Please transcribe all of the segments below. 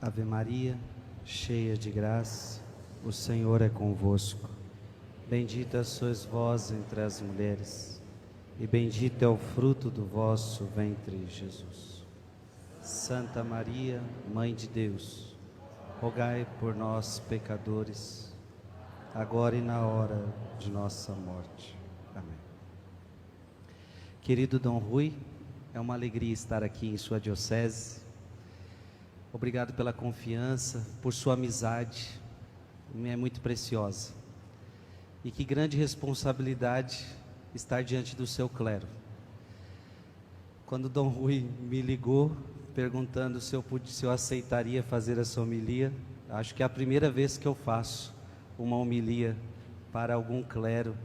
Ave Maria, cheia de graça, o Senhor é convosco. Bendita sois vós entre as mulheres, e bendito é o fruto do vosso ventre, Jesus. Santa Maria, Mãe de Deus, rogai por nós, pecadores, agora e na hora de nossa morte. Amém. Querido Dom Rui, é uma alegria estar aqui em sua diocese. Obrigado pela confiança, por sua amizade, é muito preciosa. E que grande responsabilidade estar diante do seu clero. Quando Dom Rui me ligou, perguntando se eu aceitaria fazer essa homilia, acho que é a primeira vez que eu faço uma homilia para algum clero,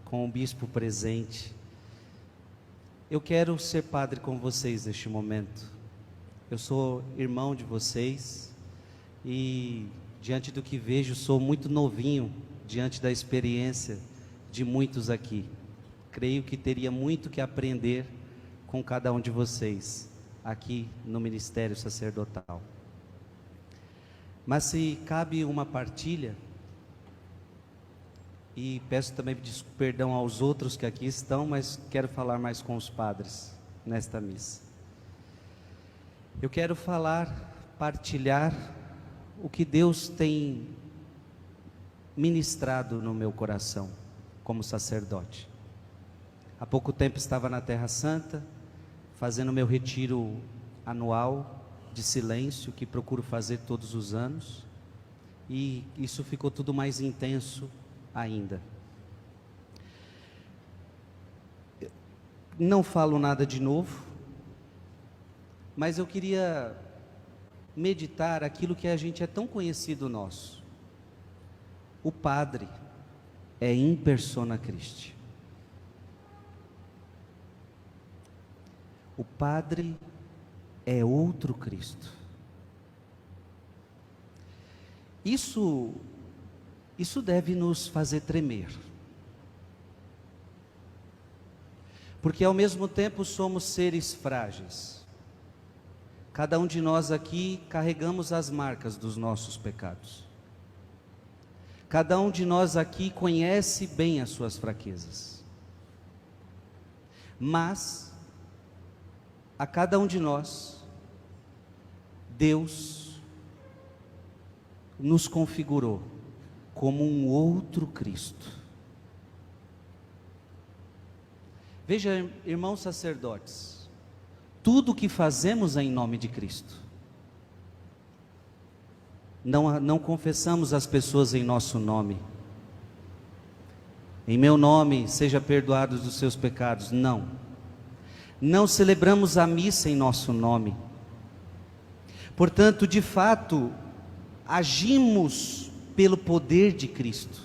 com o bispo presente. Eu quero ser padre com vocês neste momento. Eu sou irmão de vocês e, diante do que vejo, sou muito novinho diante da experiência de muitos aqui. Creio que teria muito que aprender com cada um de vocês aqui no ministério sacerdotal. Mas se cabe uma partilha, e peço também perdão aos outros que aqui estão, mas quero falar mais com os padres nesta missa. Eu quero partilhar o que Deus tem ministrado no meu coração como sacerdote. Há pouco tempo estava na Terra Santa, fazendo meu retiro anual de silêncio, que procuro fazer todos os anos, e isso ficou tudo mais intenso ainda. Não falo nada de novo, mas eu queria meditar aquilo que a gente é tão conhecido nosso. O padre é in persona Christi. O padre é outro Cristo. Isso deve nos fazer tremer. Porque ao mesmo tempo somos seres frágeis. Cada um de nós aqui carregamos as marcas dos nossos pecados. Cada um de nós aqui conhece bem as suas fraquezas. Mas, a cada um de nós, Deus nos configurou como um outro Cristo. Veja, irmãos sacerdotes, tudo o que fazemos é em nome de Cristo. Não confessamos as pessoas em nosso nome. Em meu nome, seja perdoados dos seus pecados. Não. Não celebramos a missa em nosso nome. Portanto, de fato, agimos pelo poder de Cristo.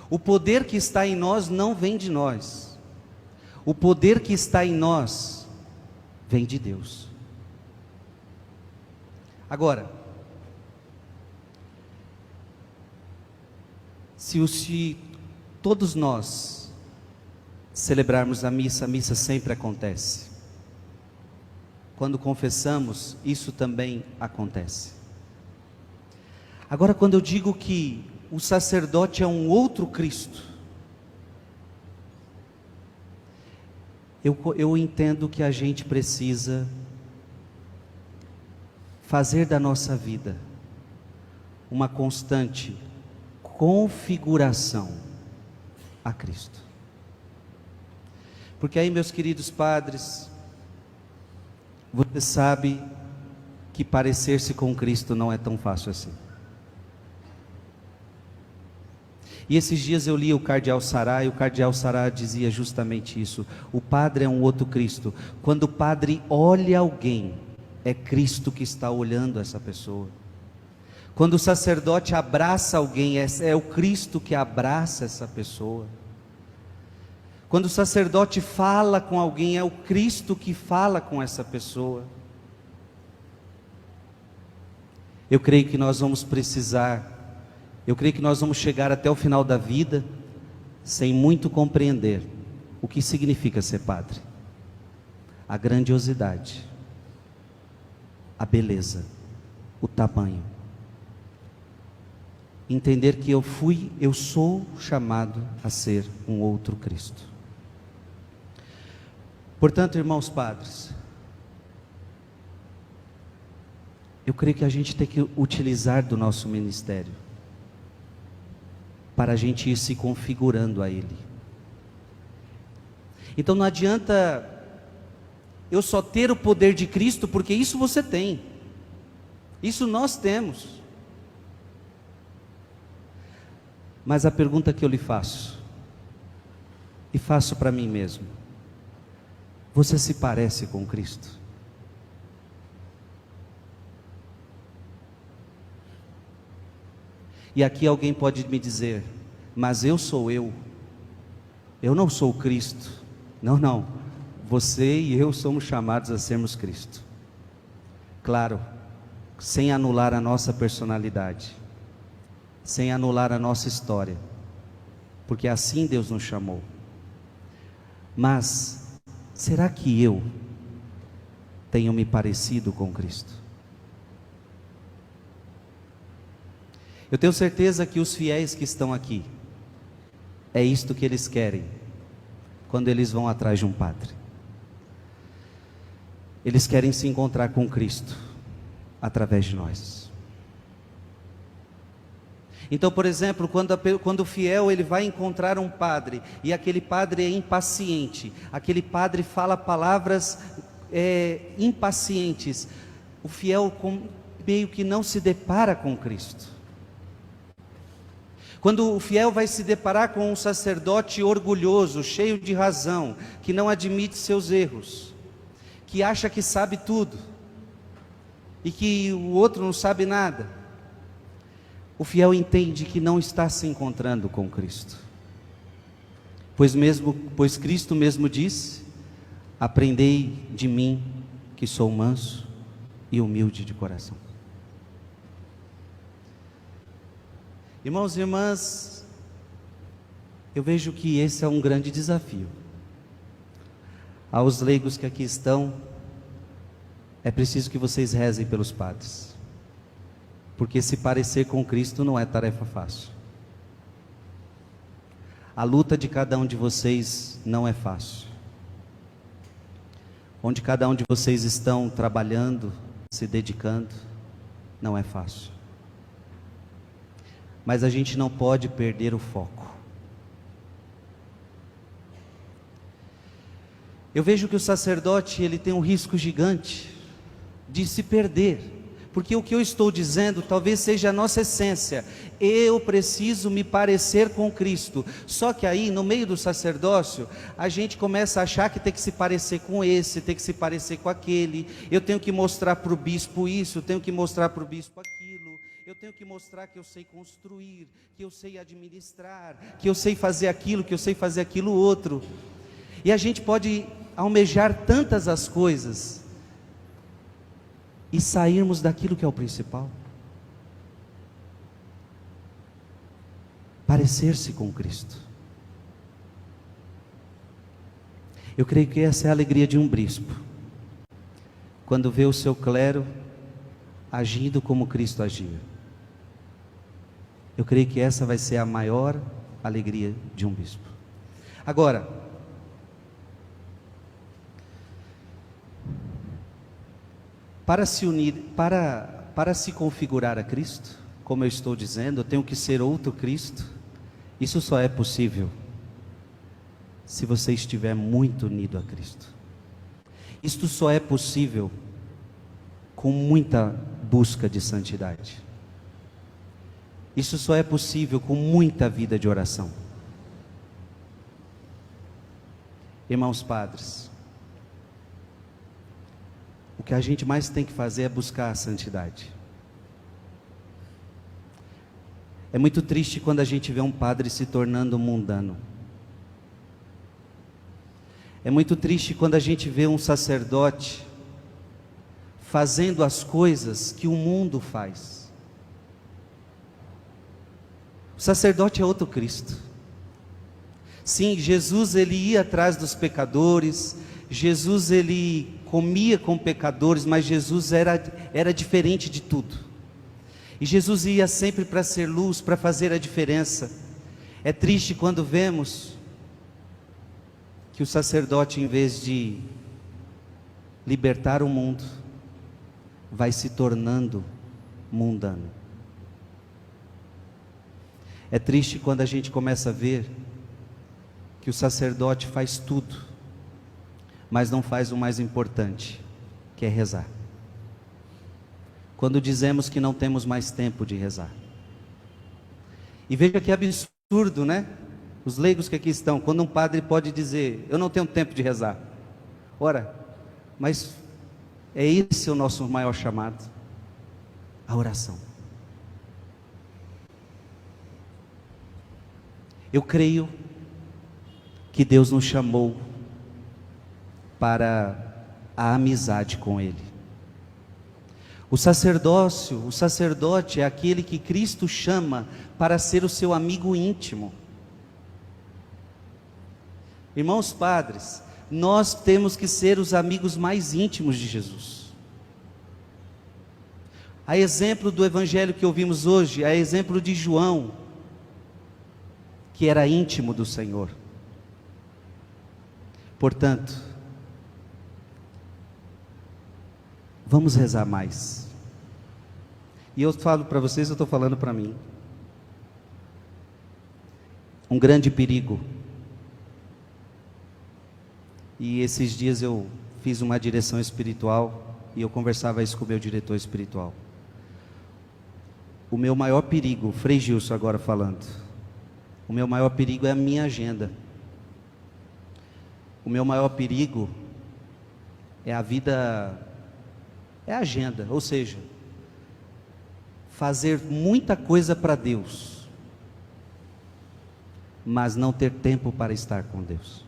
O poder que está em nós não vem de nós. O poder que está em nós vem de Deus. Agora, se todos nós celebrarmos a missa sempre acontece. Quando confessamos, isso também acontece. Agora, quando eu digo que o sacerdote é um outro Cristo, eu entendo que a gente precisa fazer da nossa vida uma constante configuração a Cristo. Porque aí, meus queridos padres, você sabe que parecer-se com Cristo não é tão fácil assim. E esses dias eu li o Cardeal Sará, e o Cardeal Sará dizia justamente isso. O padre é um outro Cristo. Quando o padre olha alguém, é Cristo que está olhando essa pessoa. Quando o sacerdote abraça alguém, é o Cristo que abraça essa pessoa. Quando o sacerdote fala com alguém, é o Cristo que fala com essa pessoa. Eu creio que nós vamos chegar até o final da vida sem muito compreender o que significa ser padre. A grandiosidade, a beleza, o tamanho. Entender que eu sou chamado a ser um outro Cristo. Portanto, irmãos padres, eu creio que a gente tem que utilizar do nosso ministério para a gente ir se configurando a Ele. Então não adianta eu só ter o poder de Cristo, porque isso você tem, isso nós temos. Mas a pergunta que eu lhe faço, e faço para mim mesmo: você se parece com Cristo? E aqui alguém pode me dizer: mas eu sou eu não sou Cristo. Não, você e eu somos chamados a sermos Cristo. Claro, sem anular a nossa personalidade, sem anular a nossa história, porque assim Deus nos chamou. Mas, será que eu tenho me parecido com Cristo? Eu tenho certeza que os fiéis que estão aqui, é isto que eles querem, quando eles vão atrás de um padre. Eles querem se encontrar com Cristo, através de nós. Então, por exemplo, quando o fiel ele vai encontrar um padre, e aquele padre é impaciente, aquele padre fala palavras impacientes, o fiel meio que não se depara com Cristo. Quando o fiel vai se deparar com um sacerdote orgulhoso, cheio de razão, que não admite seus erros, que acha que sabe tudo, e que o outro não sabe nada, o fiel entende que não está se encontrando com Cristo. Pois Cristo mesmo disse: aprendei de mim, que sou manso e humilde de coração. Irmãos e irmãs, eu vejo que esse é um grande desafio. Aos leigos que aqui estão, é preciso que vocês rezem pelos padres, porque se parecer com Cristo não é tarefa fácil. A luta de cada um de vocês não é fácil. Onde cada um de vocês estão trabalhando, se dedicando, não é fácil. Mas a gente não pode perder o foco. Eu vejo que o sacerdote ele tem um risco gigante de se perder, porque o que eu estou dizendo talvez seja a nossa essência. Eu preciso me parecer com Cristo. Só que aí no meio do sacerdócio a gente começa a achar que tem que se parecer com esse, tem que se parecer com aquele. Eu tenho que mostrar para o bispo isso, eu tenho que mostrar para o bispo aquilo. Eu tenho que mostrar que eu sei construir, que eu sei administrar, que eu sei fazer aquilo, que eu sei fazer aquilo outro. E a gente pode almejar tantas as coisas e sairmos daquilo que é o principal. Parecer-se com Cristo. Eu creio que essa é a alegria de um bispo, quando vê o seu clero agindo como Cristo agia. Eu creio que essa vai ser a maior alegria de um bispo. Agora, para se unir, para se configurar a Cristo, como eu estou dizendo, eu tenho que ser outro Cristo. Isso só é possível se você estiver muito unido a Cristo. Isto só é possível com muita busca de santidade. Isso só é possível com muita vida de oração. Irmãos padres, o que a gente mais tem que fazer é buscar a santidade. É muito triste quando a gente vê um padre se tornando mundano. É muito triste quando a gente vê um sacerdote fazendo as coisas que o mundo faz. O sacerdote é outro Cristo. Sim, Jesus ele ia atrás dos pecadores, Jesus ele comia com pecadores, mas Jesus era diferente de tudo. E Jesus ia sempre para ser luz, para fazer a diferença. É triste quando vemos que o sacerdote, em vez de libertar o mundo, vai se tornando mundano. É triste quando a gente começa a ver que o sacerdote faz tudo, mas não faz o mais importante, que é rezar. Quando dizemos que não temos mais tempo de rezar. E veja que absurdo, né? Os leigos que aqui estão, quando um padre pode dizer, eu não tenho tempo de rezar. Ora, mas é esse o nosso maior chamado, a oração. Eu creio que Deus nos chamou para a amizade com Ele. O sacerdote é aquele que Cristo chama para ser o seu amigo íntimo. Irmãos padres, nós temos que ser os amigos mais íntimos de Jesus. A exemplo do evangelho que ouvimos hoje, a exemplo de João, que era íntimo do Senhor. Portanto, vamos rezar mais. E eu falo para vocês, eu estou falando para mim. Um grande perigo. E esses dias eu fiz uma direção espiritual e eu conversava isso com o meu diretor espiritual. O meu maior perigo, Frei Gilson agora falando, o meu maior perigo é a minha agenda. O meu maior perigo é a vida, é a agenda, ou seja, fazer muita coisa para Deus, mas não ter tempo para estar com Deus.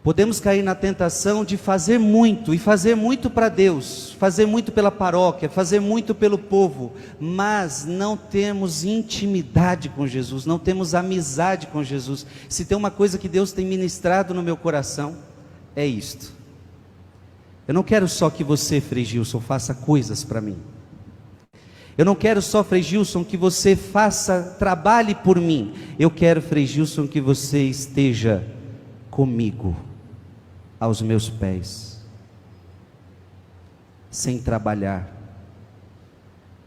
Podemos cair na tentação de fazer muito, e fazer muito para Deus, fazer muito pela paróquia, fazer muito pelo povo, mas não temos intimidade com Jesus, não temos amizade com Jesus. Se tem uma coisa que Deus tem ministrado no meu coração, é isto. Eu não quero só que você, Frei Gilson, faça coisas para mim. Eu não quero só, Frei Gilson, que você trabalhe por mim. Eu quero, Frei Gilson, que você esteja comigo, aos meus pés, sem trabalhar,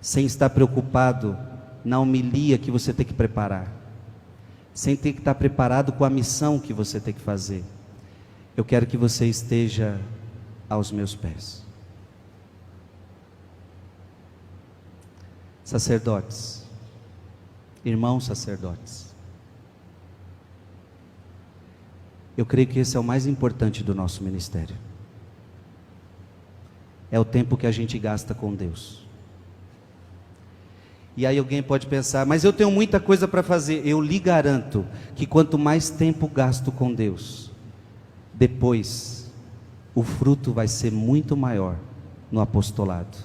sem estar preocupado na homilia que você tem que preparar, sem ter que estar preparado com a missão que você tem que fazer. Eu quero que você esteja aos meus pés. Sacerdotes, irmãos sacerdotes, eu creio que esse é o mais importante do nosso ministério. É o tempo que a gente gasta com Deus. E aí alguém pode pensar, mas eu tenho muita coisa para fazer. Eu lhe garanto que quanto mais tempo gasto com Deus, depois o fruto vai ser muito maior no apostolado.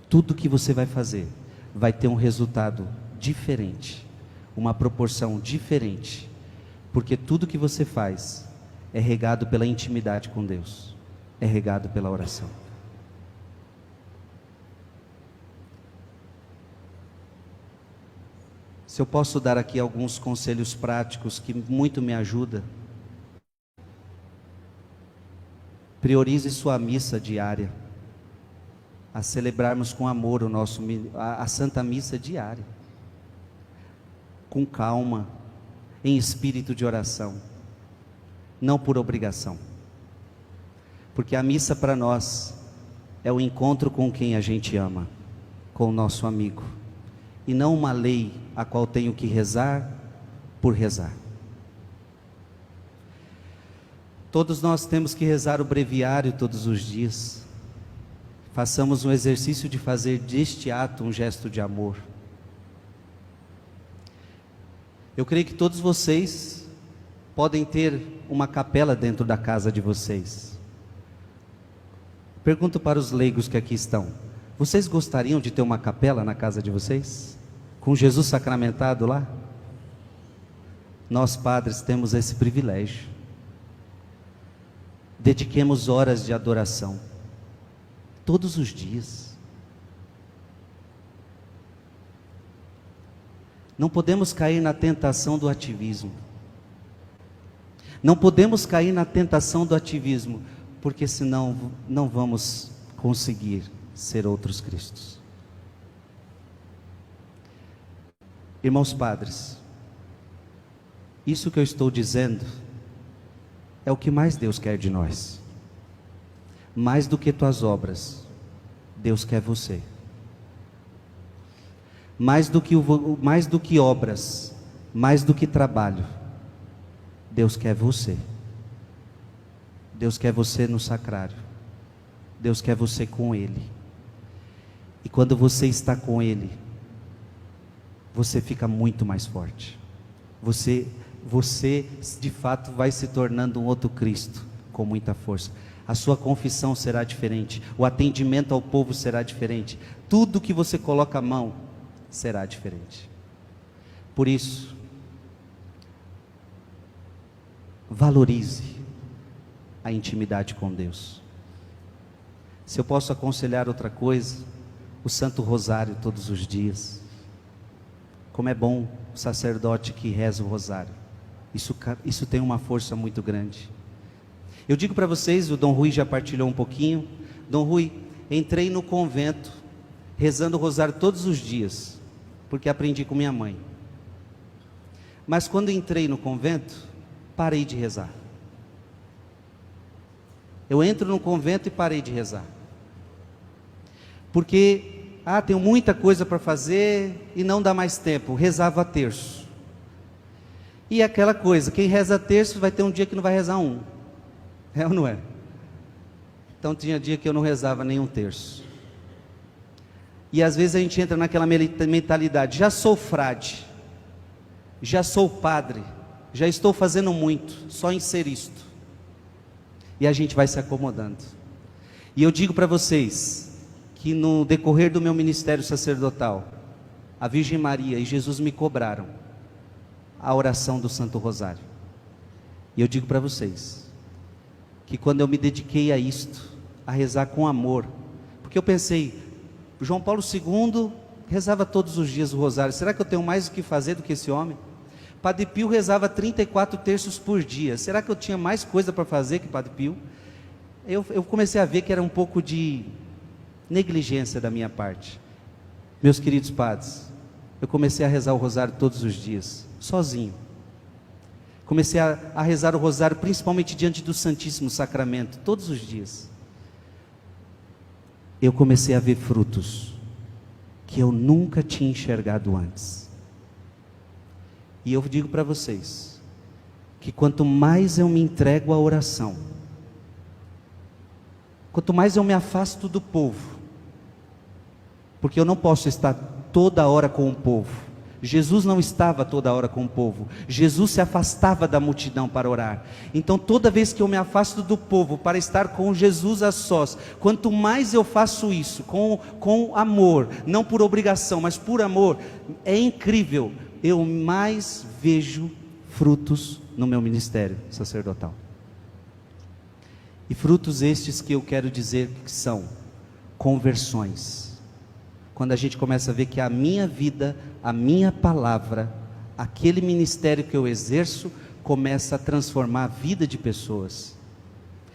Tudo que você vai fazer vai ter um resultado diferente, uma proporção diferente. Porque tudo que você faz é regado pela intimidade com Deus, é regado pela oração. Se eu posso dar aqui alguns conselhos práticos que muito me ajudam. Priorize sua missa diária, a celebrarmos com amor a Santa Missa diária, com calma, em espírito de oração, não por obrigação, porque a missa para nós é o encontro com quem a gente ama, com o nosso amigo, e não uma lei a qual tenho que rezar por rezar. Todos nós temos que rezar o breviário todos os dias. Façamos um exercício de fazer deste ato um gesto de amor. Eu creio que todos vocês podem ter uma capela dentro da casa de vocês. Pergunto para os leigos que aqui estão: vocês gostariam de ter uma capela na casa de vocês? Com Jesus sacramentado lá? Nós padres temos esse privilégio. Dediquemos horas de adoração. todos os dias. Não podemos cair na tentação do ativismo. Não podemos cair na tentação do ativismo, porque senão não vamos conseguir ser outros Cristos. Irmãos padres, isso que eu estou dizendo é o que mais Deus quer de nós. Mais do que tuas obras, Deus quer você. Mais do que obras, mais do que trabalho, Deus quer você. Deus quer você no sacrário. Deus quer você com Ele. E quando você está com Ele, você fica muito mais forte. Você de fato vai se tornando um outro Cristo, com muita força. A sua confissão será diferente, o atendimento ao povo será diferente, tudo que você coloca a mão será diferente. Por isso, valorize a intimidade com Deus. Se eu posso aconselhar outra coisa, o Santo Rosário todos os dias. Como é bom o sacerdote que reza o rosário. Isso tem uma força muito grande. Eu digo para vocês, o Dom Rui já partilhou um pouquinho. Dom Rui, entrei no convento rezando o rosário todos os dias, porque aprendi com minha mãe. Mas quando entrei no convento, parei de rezar. Eu entro no convento e parei de rezar. Porque tenho muita coisa para fazer e não dá mais tempo. Rezava terço. E aquela coisa, quem reza terço vai ter um dia que não vai rezar um. É ou não é? Então tinha dia que eu não rezava nenhum terço. E às vezes a gente entra naquela mentalidade: já sou frade, já sou padre, já estou fazendo muito, só em ser isto. E a gente vai se acomodando. E eu digo para vocês que no decorrer do meu ministério sacerdotal, a Virgem Maria e Jesus me cobraram a oração do Santo Rosário. E eu digo para vocês que quando eu me dediquei a isto, a rezar com amor, porque eu pensei, João Paulo II rezava todos os dias o rosário, será que eu tenho mais o que fazer do que esse homem? Padre Pio rezava 34 terços por dia, será que eu tinha mais coisa para fazer que Padre Pio? Eu comecei a ver que era um pouco de negligência da minha parte. Meus queridos padres, eu comecei a rezar o rosário todos os dias, sozinho. Comecei a rezar o rosário principalmente diante do Santíssimo Sacramento, todos os dias. Eu comecei a ver frutos que eu nunca tinha enxergado antes. E eu digo para vocês que quanto mais eu me entrego à oração, quanto mais eu me afasto do povo, porque eu não posso estar toda hora com o povo. Jesus não estava toda hora com o povo. Jesus se afastava da multidão para orar. Então toda vez que eu me afasto do povo para estar com Jesus a sós, quanto mais eu faço isso com amor, não por obrigação, mas por amor, é incrível, eu mais vejo frutos no meu ministério sacerdotal. E frutos estes que eu quero dizer que são conversões. Quando a gente começa a ver que a minha vida, a minha palavra, aquele ministério que eu exerço, começa a transformar a vida de pessoas.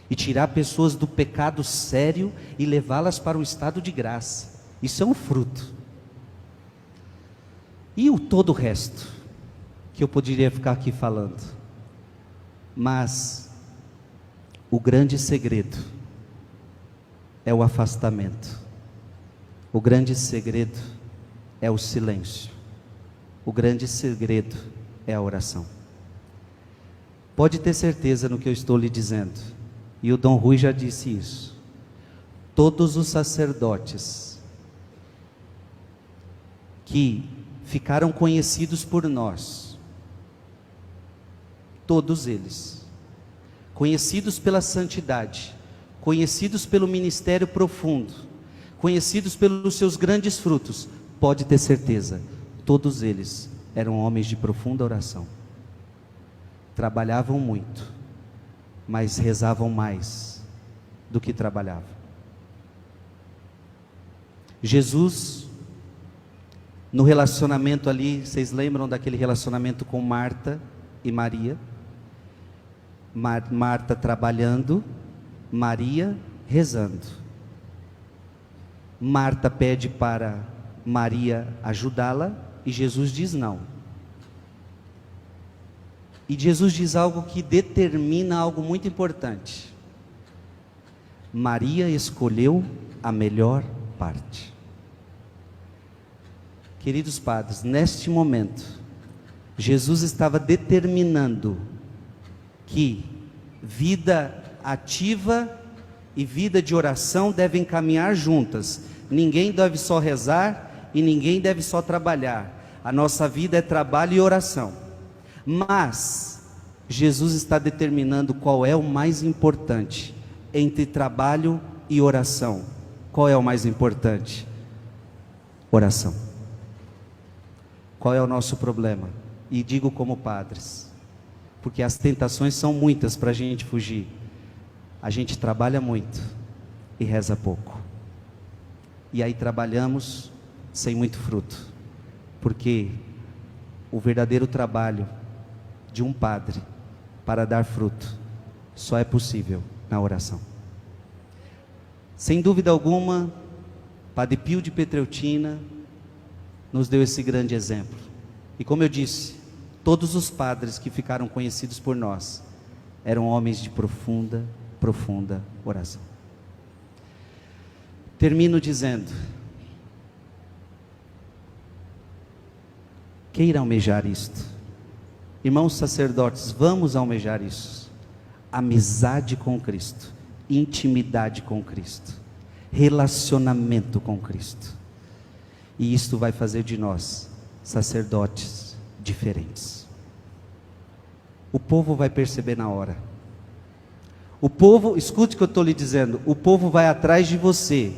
E tirar pessoas do pecado sério e levá-las para um estado de graça. Isso é um fruto. E todo o resto, que eu poderia ficar aqui falando. Mas o grande segredo é o afastamento. O grande segredo é o silêncio. O grande segredo é a oração. Pode ter certeza no que eu estou lhe dizendo. E o Dom Rui já disse isso. Todos os sacerdotes que ficaram conhecidos por nós, todos eles, conhecidos pela santidade, conhecidos pelo ministério profundo, conhecidos pelos seus grandes frutos, pode ter certeza, todos eles eram homens de profunda oração. Trabalhavam muito, mas rezavam mais do que trabalhavam. Jesus, no relacionamento ali, vocês lembram daquele relacionamento com Marta e Maria? Marta trabalhando, Maria rezando. Marta pede para Maria ajudá-la e Jesus diz não. E Jesus diz algo que determina algo muito importante. Maria escolheu a melhor parte. Queridos padres, neste momento, Jesus estava determinando que vida ativa e vida de oração devem caminhar juntas. Ninguém deve só rezar e ninguém deve só trabalhar. A nossa vida é trabalho e oração. Mas Jesus está determinando qual é o mais importante entre trabalho e oração. Qual é o mais importante? Oração. Qual é o nosso problema? E digo como padres, porque as tentações são muitas para a gente fugir. A gente trabalha muito e reza pouco. E aí trabalhamos sem muito fruto, porque o verdadeiro trabalho de um padre para dar fruto só é possível na oração. Sem dúvida alguma, Padre Pio de Pietrelcina nos deu esse grande exemplo. E como eu disse, todos os padres que ficaram conhecidos por nós eram homens de profunda, profunda oração. Termino dizendo: queira almejar isto. Irmãos sacerdotes, vamos almejar isso. Amizade com Cristo, intimidade com Cristo, relacionamento com Cristo. E isto vai fazer de nós sacerdotes diferentes. O povo vai perceber na hora. O povo, escute o que eu estou lhe dizendo, o povo vai atrás de você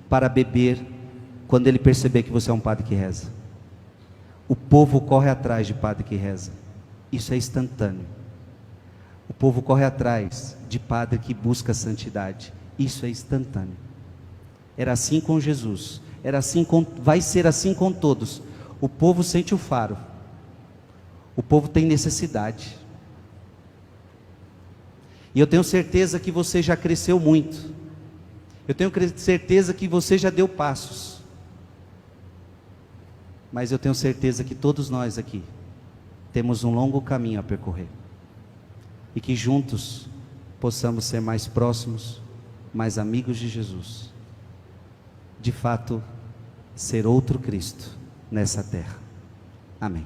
para beber quando ele perceber que você é um padre que reza. O povo corre atrás de padre que reza. Isso é instantâneo. O povo corre atrás de padre que busca santidade. Isso é instantâneo. Era assim com Jesus. Vai ser assim com todos. O povo sente o faro. O povo tem necessidade. E eu tenho certeza que você já cresceu muito. Eu tenho certeza que você já deu passos. Mas eu tenho certeza que todos nós aqui temos um longo caminho a percorrer. E que juntos possamos ser mais próximos, mais amigos de Jesus. De fato, ser outro Cristo nessa terra. Amém.